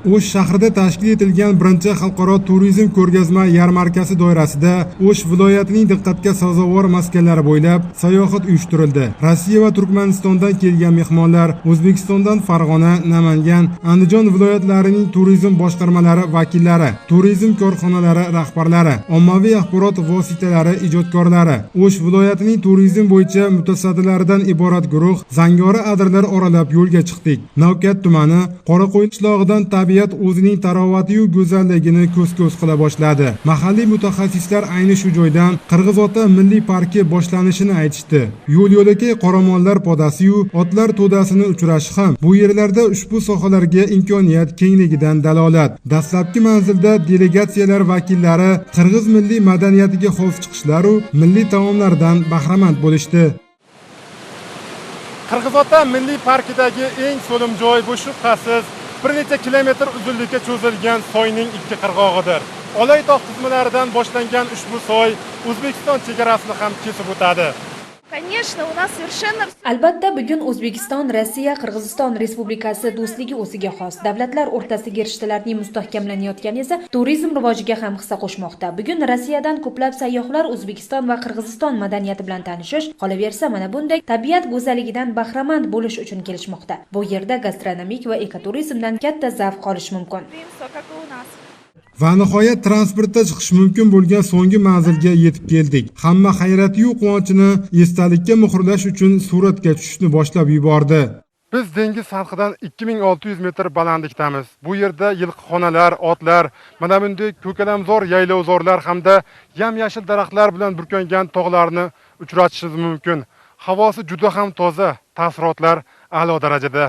O'sh shahrida tashkil etilgan birinchi xalqaro turizm ko'rgazma yarmarkasi doirasida O'sh viloyatining diqqatga sazovor maskanlari bo'ylab sayohat uyushtirildi. Rossiya va Turkmanistondan kelgan mehmonlar O'zbekistondan Farg'ona, Namangan, Andijon viloyatlarining turizm boshqarmalari vakillari, turizm korxonalari rahbarlari, ommaviy axborot vositalari ijodkorlari, O'sh viloyatining turizm bo'yicha mutasaddilaridan iborat guruh Zangori adirlar oralab yo'lga chiqdik. Navkat tumani Qoraqo'y qishlog'idan tabiat o'zining tarovati yu go'zalligini ko'z-ko'z qila boshladi. Mahalliy mutaxassislar ayni shu joydan Qirg'izota milliy parki boshlanishini aytishdi. Yo'l-yo'lakay qoramollar podasi yu otlar to'dasini uchrashi ham bu yerlarda ushbu sohalarga imkoniyat kengligidan dalolat. Dastlabki manzilda delegatsiyalar vakillari qirg'iz milliy madaniyatiga xos chiqishlar u milliy taomlardan bahramand bo'lishdi. Qirg'izota milliy parkidagi eng so'lim joy bu shubhasiz bir necha kilometr uzunlikka cho'zilgan soyning ikki qirg'og'idir. Olay tog' tizmalaridan boshlangan ushbu soy O'zbekiston chegarasini ham kesib o'tadi. Albatta, bugun O'zbekiston, Rossiya, Qirg'iziston Respublikasi do'stligi o'ziga xos. Davlatlar o'rtasidagi rishtalarning mustahkamlanayotgani esa turizm rivojiga ham hissa qo'shmoqda. Bugun Rossiyadan ko'plab sayyohlar O'zbekiston va Qirg'iziston madaniyati bilan tanishish, qolaversa mana bunday tabiat go'zalligidan bahramand bo'lish uchun kelishmoqda. Bu yerda gastronomik va ekoturizmdan katta zavq olish mumkin. Va nihoyat transportda chiqish mumkin bo'lgan so'nggi manzilga yetib keldik. Hamma hayrati-yu quvonchini esdalikka muhrlash uchun suratga tushishni boshlab yubordi. Biz dengiz sathidan 2600 metr balandlikdamiz. Bu yerda yilqixonalar, otlar, mana bunday ko'kalamzor yaylovzorlar hamda yam-yashil daraxtlar bilan burkangan tog'larni uchratishingiz mumkin. Havosi juda ham toza, taassurotlar a'lo darajada.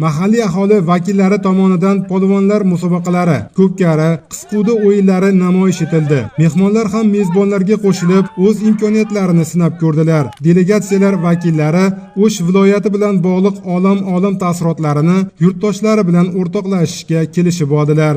Mahalliy aholi vakillari tomonidan polvonlar musobaqalari, ko'pkari, qisqudi o'yinlari namoyish etildi. Mehmonlar ham mezbonlarga qo'shilib, o'z imkoniyatlarini sinab ko'rdilar. Delegatsiyalar vakillari O'sh viloyati bilan bog'liq olam taassurotlarini yurtdoshlari bilan o'rtoqlashishga kelishib oldilar.